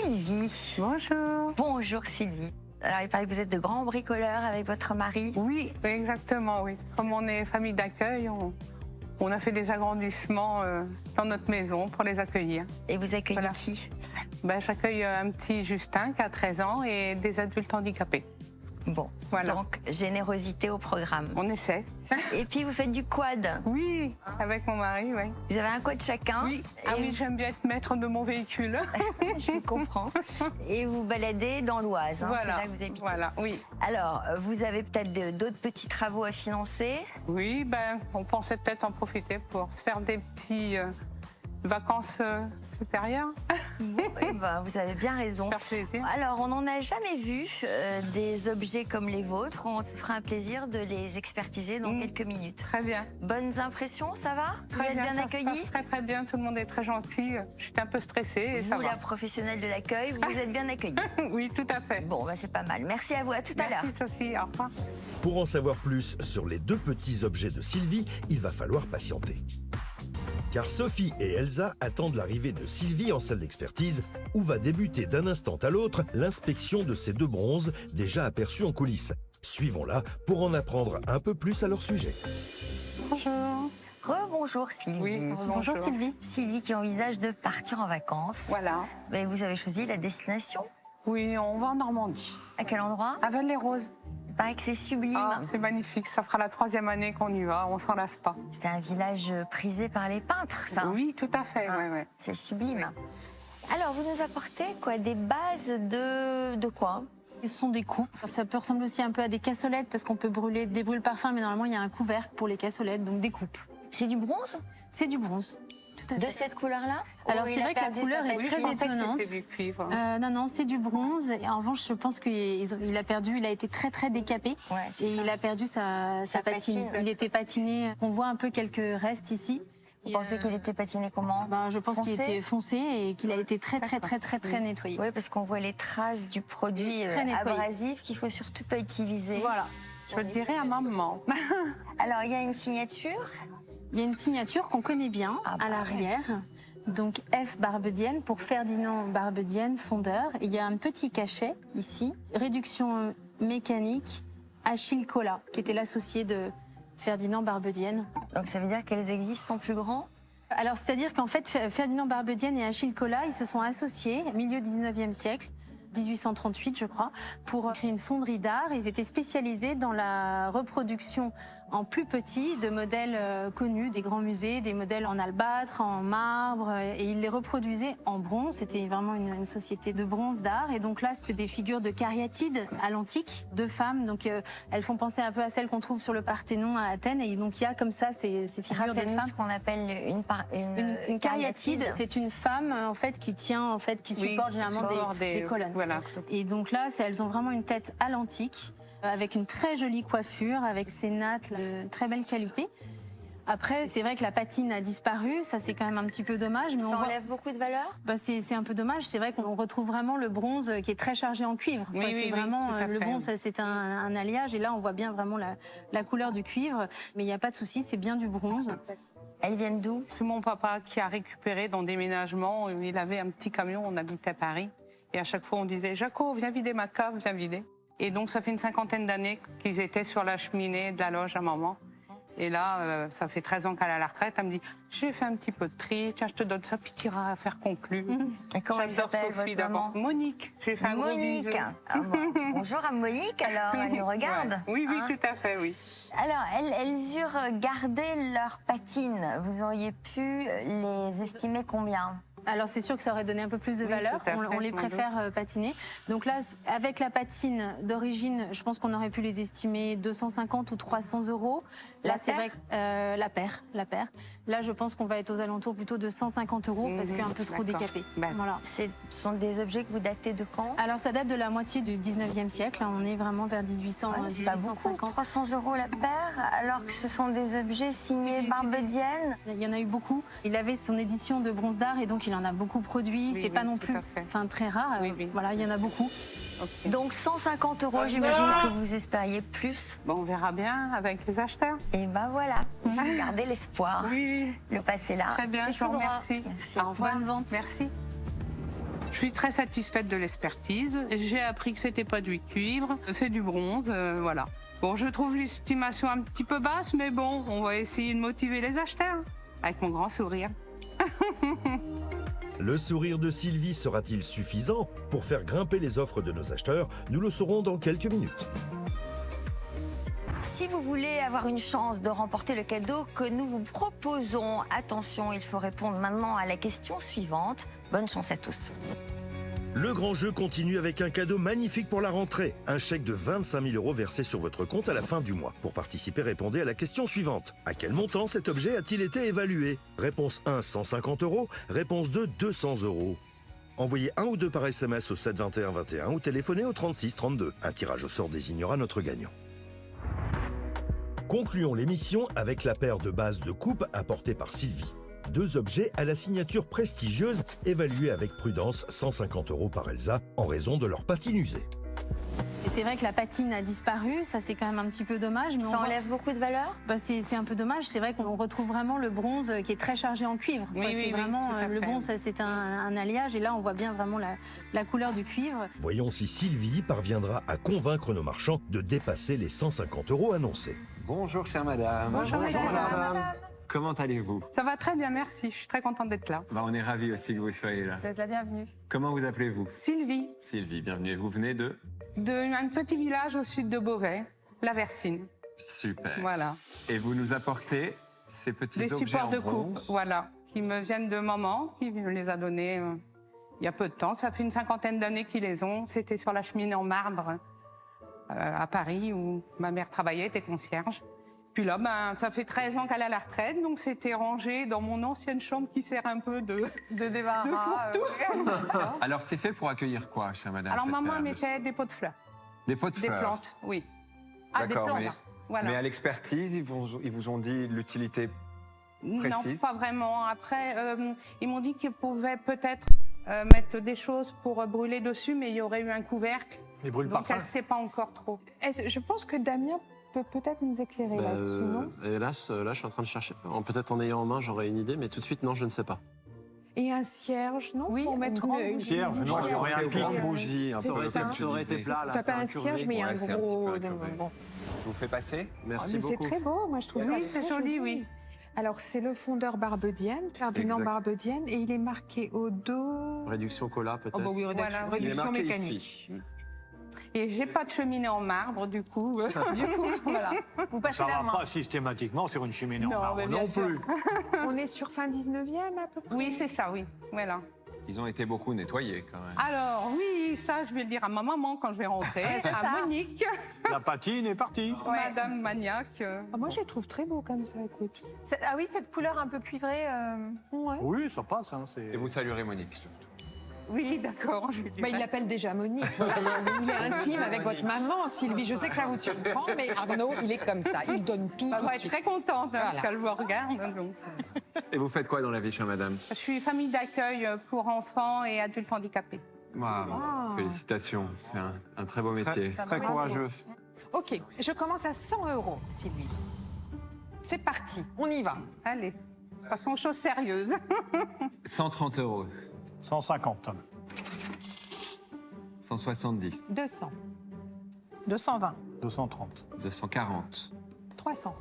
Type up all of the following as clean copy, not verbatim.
Sylvie. Bonjour. Bonjour Sylvie. Alors il paraît que vous êtes de grands bricoleurs avec votre mari. Oui, exactement, oui. Comme on est famille d'accueil, on a fait des agrandissements dans notre maison pour les accueillir. Et vous accueillez Voilà. qui? J'accueille un petit Justin qui a 13 ans et des adultes handicapés. Bon, Voilà. donc générosité au programme. On essaie. Et puis vous faites du quad. Oui, avec mon mari, oui. Vous avez un quad chacun. Oui, Et oui, j'aime bien être maître de mon véhicule. je comprends. Et vous baladez dans l'Oise, hein, c'est Voilà, là que vous habitez. voilà, oui. Alors, vous avez peut-être d'autres petits travaux à financer. Oui, on pensait peut-être en profiter pour se faire des petits vacances supérieures. Bon, eh ben, vous avez bien raison. Faire plaisir. Alors, on n'en a jamais vu des objets comme les vôtres. On se fera un plaisir de les expertiser dans quelques minutes. Très bien. Bonnes impressions, ça va? Très Vous êtes bien ça se accueillis? passe très très bien, tout le monde est très gentil. J'étais un peu stressée et ça Vous, va. la professionnelle de l'accueil, vous êtes bien accueillis. Oui, tout à fait. Bon, bah, c'est pas mal. Merci à vous, à tout à l'heure. Merci Sophie, au revoir. Pour en savoir plus sur les deux petits objets de Sylvie, il va falloir patienter. Car Sophie et Elsa attendent l'arrivée de Sylvie en salle d'expertise où va débuter d'un instant à l'autre l'inspection de ces deux bronzes déjà aperçus en coulisses. Suivons-la pour en apprendre un peu plus à leur sujet. Bonjour. Rebonjour Sylvie. Oui, bonjour Sylvie. Sylvie qui envisage de partir en vacances. Voilà. Et vous avez choisi la destination. Oui, on va en Normandie. À quel endroit? À Val-les-Roses. Il paraît que c'est sublime. Ah, c'est magnifique, ça fera la 3e année qu'on y va, on s'en lasse pas. C'est un village prisé par les peintres, ça. Oui, tout à fait, Ah, ouais. c'est sublime. Alors, vous nous apportez quoi? Des bases de quoi? Ce sont des coupes. Ça peut ressembler aussi un peu à des cassolettes parce qu'on peut brûler des brûle-parfums, mais normalement il y a un couvercle pour les cassolettes, donc des coupes. C'est du bronze? C'est du bronze. Tout à De fait. cette couleur-là? Alors Ou c'est il a vrai que la perdu couleur sa est patine? très Je pensais que étonnante. c'était du cuivre. Non, c'est du bronze. Et en revanche, je pense qu'il a perdu, il a été très très décapé. Ouais, c'est Et ça. il a perdu sa patine. patine. Il était patiné. On voit un peu quelques restes ici. Vous pensez qu'il était patiné comment? Je pense qu'il Foncé? était foncé et qu'il a été très nettoyé. Oui, parce qu'on voit les traces du produit Très nettoyé. abrasif qu'il faut surtout pas utiliser. Voilà. Je le dirais à maman. Alors, il y a une signature. Il y a une signature qu'on connaît bien Ah bah à l'arrière. Donc F. Barbedienne pour Ferdinand Barbedienne, fondeur. Il y a un petit cachet ici. Réduction mécanique Achille Collat, qui était l'associé de Ferdinand Barbedienne. Donc, ça veut dire qu'elles existent en plus grand? Alors, c'est-à-dire qu'en fait, Ferdinand Barbedienne et Achille Collat, ils se sont associés au milieu du 19e siècle, 1838 je crois, pour créer une fonderie d'art. Ils étaient spécialisés dans la reproduction en plus petit de modèles connus des grands musées, des modèles en albâtre, en marbre, et ils les reproduisaient en bronze. C'était vraiment une société de bronze d'art. Et donc là, c'était des figures de cariatides à l'antique, de femmes. Donc elles font penser un peu à celles qu'on trouve sur le Parthénon à Athènes. Et donc il y a comme ça ces figures de Rappelez-nous femmes. ce qu'on appelle Une cariatide, c'est une femme en fait qui tient, en fait, qui supporte généralement des colonnes. Voilà. Et donc là, elles ont vraiment une tête à l'antique, avec une très jolie coiffure, avec ses nattes de très belle qualité. Après, c'est vrai que la patine a disparu, ça c'est quand même un petit peu dommage. Mais Ça enlève beaucoup de valeur? c'est un peu dommage. C'est vrai qu'on retrouve vraiment le bronze qui est très chargé en cuivre. Oui, oui, c'est oui, vraiment tout à le fait. bronze, c'est un alliage. Et là, on voit bien vraiment la couleur du cuivre. Mais il n'y a pas de souci, c'est bien du bronze. Elles viennent d'où? C'est mon papa qui a récupéré dans déménagement. Il avait un petit camion, on habitait à Paris. Et à chaque fois, on disait « Jaco, viens vider ma cave, viens vider ». Et donc, ça fait une 50aine d'années qu'ils étaient sur la cheminée de la loge à maman. Et là, ça fait 13 ans qu'elle est à la retraite. Elle me dit « J'ai fait un petit peu de tri, tiens, je te donne ça, puis tu iras faire conclure. Et comment elle J'adore s'appelle, Sophie votre d'abord. maman? Monique, j'ai fait un gros bisou. Monique. Ah bon. Bonjour à Monique, alors, elle nous regarde. Ouais. Oui, hein. tout à fait, oui. Alors, elles eurent gardé leurs patines. Vous auriez pu les estimer combien? Alors c'est sûr que ça aurait donné un peu plus de Oui, valeur, tout à fait, on les je m'en patiner. Donc là, avec la patine d'origine, je pense qu'on aurait pu les estimer 250 ou 300 euros. Là, c'est vrai que la paire. Là, je pense qu'on va être aux alentours plutôt de 150 euros parce qu'un peu trop d'accord. décapé. Ben. Voilà. Ce sont des objets que vous datez de quand? Alors ça date de la moitié du 19e siècle, on est vraiment vers 1800, C'est pas beaucoup, 1850. 300 euros la paire, alors que ce sont des objets signés Barbedienne. Il y en a eu beaucoup. Il avait son édition de bronze d'art et donc il en a beaucoup produit. Oui, c'est pas oui, non tout plus à fait. très rare. Oui, oui. Voilà, il y en a beaucoup. Okay. Donc 150 euros, j'imagine que vous espériez plus. Bon, on verra bien avec les acheteurs. Et ben voilà, gardez l'espoir. Oui, Le passé là. très bien, c'est je vous tout droit. remercie. Merci. Au revoir. Bonne vente. Merci. Je suis très satisfaite de l'expertise. J'ai appris que c'était pas du cuivre, c'est du bronze, voilà. Bon, je trouve l'estimation un petit peu basse, mais bon, on va essayer de motiver les acheteurs avec mon grand sourire. Le sourire de Sylvie sera-t-il suffisant pour faire grimper les offres de nos acheteurs? Nous le saurons dans quelques minutes. Si vous voulez avoir une chance de remporter le cadeau que nous vous proposons, attention, il faut répondre maintenant à la question suivante. Bonne chance à tous. Le grand jeu continue avec un cadeau magnifique pour la rentrée. Un chèque de 25 000 € versé sur votre compte à la fin du mois. Pour participer, répondez à la question suivante. À quel montant cet objet a-t-il été évalué? Réponse 1, 150 €. Réponse 2, 200 €. Envoyez 1 ou 2 par SMS au 7 21 21 ou téléphonez au 36 32. Un tirage au sort désignera notre gagnant. Concluons l'émission avec la paire de bases de coupe apportée par Sylvie. 2 objets à la signature prestigieuse, évalués avec prudence 150 € par Elsa, en raison de leur patine usée. Et c'est vrai que la patine a disparu, ça c'est quand même un petit peu dommage. Mais Ça enlève beaucoup de valeur? c'est un peu dommage, c'est vrai qu'on retrouve vraiment le bronze qui est très chargé en cuivre. Oui, oui, c'est oui, vraiment tout à le fait. bronze, c'est un alliage et là on voit bien vraiment la couleur du cuivre. Voyons si Sylvie parviendra à convaincre nos marchands de dépasser les 150 € annoncés. Bonjour chère madame. Bonjour, madame. Comment allez-vous? Ça va très bien, merci. Je suis très contente d'être là. On est ravis aussi que vous soyez là. Vous êtes la bienvenue. Comment vous appelez-vous? Sylvie, Sylvie, bienvenue. Vous venez de? d'un petit village au sud de Beauvais, la Versine. Super. Voilà. Et vous nous apportez ces petits Des objets supports en de coupe, bronze. voilà, qui me viennent de maman, qui me les a donnés il y a peu de temps. Ça fait une 50aine d'années qu'ils les ont. C'était sur la cheminée en marbre à Paris où ma mère travaillait, était concierge. Puis là, ça fait 13 ans qu'elle est à la retraite, donc c'était rangé dans mon ancienne chambre qui sert un peu de débarras. de fourre-tout. Alors c'est fait pour accueillir quoi, chère madame? Alors cette maman paire de- mettait des pots de fleurs, Des pots de des fleurs. plantes, oui. Ah, des D'accord, plantes. mais, Voilà. mais à l'expertise, ils vous ont dit l'utilité. Non, précise. pas vraiment. Après, ils m'ont dit qu'ils pouvaient peut-être mettre des choses pour brûler dessus, mais il y aurait eu un couvercle. Les brûle Donc parfum. elle ne sait pas encore trop. Je pense que Damien peut peut-être nous éclairer là-dessus, non? Hélas, là, je suis en train de chercher. Peut-être en ayant en main, j'aurais une idée, mais tout de suite, non, je ne sais pas. Et un cierge, non? Oui, pour une mettre grande une bougie. Cierge, non, bougie. ça aurait C'est un aux grandes pic. bougies, un C'est peu ça. comme tu Ça aurait disais. été plat, là. T'as c'est pas un incurvé. cierge, mais il y a un Ouais, c'est un petit gros... peu incurvé. Bon. Je vous fais passer? Merci Mais c'est beaucoup. très beau, moi je trouve ça Oui, c'est très joli, oui. Alors c'est le fondeur Barbedienne, Ferdinand Exact. Barbedienne, et il est marqué au dos... Réduction cola, peut-être. Oh bah oui, réduction, Voilà. Il est réduction marqué mécanique. ici. Et j'ai pas de cheminée en marbre, du coup. Voilà. Vous passez Ça la va main. pas systématiquement sur une cheminée Non, en marbre mais bien non sûr. plus. On est sur fin 19e à peu près? Oui, c'est ça, oui. Voilà. Ils ont été beaucoup nettoyés quand même. Alors, oui, ça, je vais le dire à ma maman quand je vais rentrer, à Monique, La patine est partie. Madame Maniac. Ah, moi je les trouve très beaux comme ça, écoute. Ah oui, cette couleur un peu cuivrée. Ouais. Oui, ça passe. Hein, Et vous saluerez Monique surtout. Oui, d'accord, je lui Bah, il dirai. l'appelle déjà Monique. Il est intime avec votre maman, Sylvie. Je sais que ça vous surprend, mais Arnaud, il est comme ça. Il donne tout, Elle tout va de être suite. très contente hein, parce Voilà. qu'elle vous regarde. Donc. Et vous faites quoi dans la vie, chère madame? Je suis famille d'accueil pour enfants et adultes handicapés. Waouh, félicitations, c'est un très beau métier. Très courageux. Ok, je commence à 100 €, Sylvie. C'est parti, on y va. Allez, passons aux choses sérieuses. 130 €, 150. 170, 200, 220. 230. 240, 300,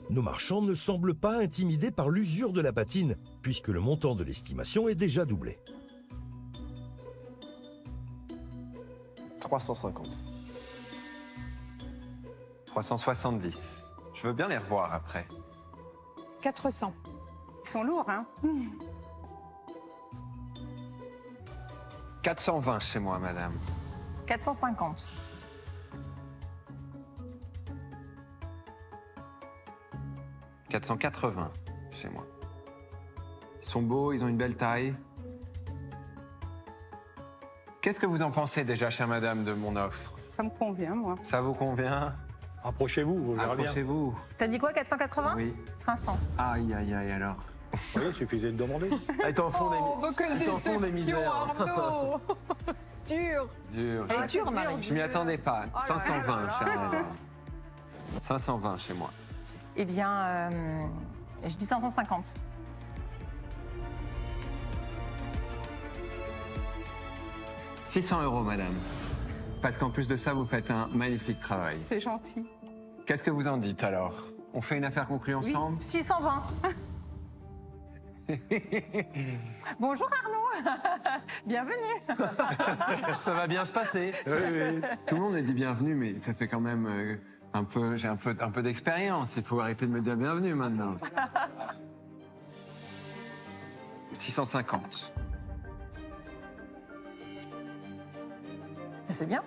Nos marchands ne semblent pas intimidés par l'usure de la patine, puisque le montant de l'estimation est déjà doublé. 350. 370. Je veux bien les revoir après. 400, Ils sont lourds, hein? 420 chez moi, madame. 450. 480 chez moi. Ils sont beaux, ils ont une belle taille. Qu'est-ce que vous en pensez déjà, chère madame, de mon offre? Ça me convient, moi. Ça vous convient? Approchez-vous, vous verrez bien. Approchez-vous. T'as dit quoi, 480? Oui. 500. Aïe, aïe, aïe, alors. Oui, il suffisait de demander. Elle est en fond Oh, quelle déception, Arnaud. Dur. Dur. Elle est dure, Marie. Je m'y attendais pas. 520, chère madame. 520 chez moi. Eh bien, je dis 550. 600 €, madame. Parce qu'en plus de ça, vous faites un magnifique travail. C'est gentil. Qu'est-ce que vous en dites alors? On fait une affaire conclue ensemble? 620. Bonjour Arnaud. Bienvenue. Ça va bien se passer. Tout le monde me dit bienvenue, mais ça fait quand même j'ai un peu d'expérience. Il faut arrêter de me dire bienvenue maintenant. 650. C'est bien.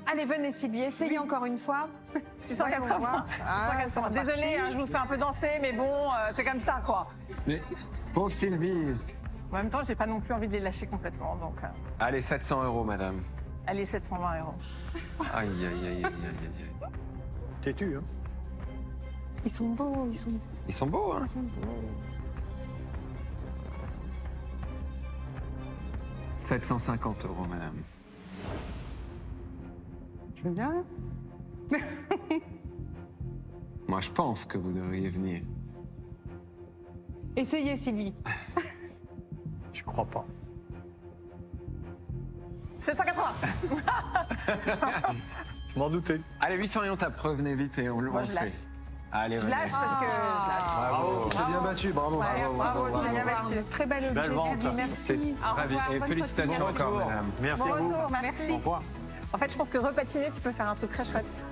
Allez, venez Sylvie, essayez encore une fois. 680. Ah, 680. Désolée, hein, je vous fais un peu danser, mais bon, c'est comme ça, quoi. Mais pauvre Sylvie. En même temps, j'ai pas non plus envie de les lâcher complètement, donc. Allez, 700 €, madame. Allez, 720 €. Aïe, aïe, aïe, aïe, aïe, aïe. Têtu, hein. Ils sont beaux, Ils sont beaux, hein? 750 €, madame. Tu veux bien? Moi, je pense que vous devriez venir. Essayez Sylvie. Je crois pas. 780. Je m'en doutais. Allez, 800 € on tape, revenez vite et on le Moi, je fait. lâche. Allez, Je venez. lâche parce que je lâche. Bravo, c'est bien battu, bravo. Ouais, bravo, Au c'est bien revoir. battu. Très belle objet, Belle vente. Sylvie, merci. Au Très bien. revoir. Et Bonne félicitations continuation. encore, madame. Merci Bon à vous. retour, merci. Au revoir. En fait, je pense que repatiner, tu peux faire un truc très chouette.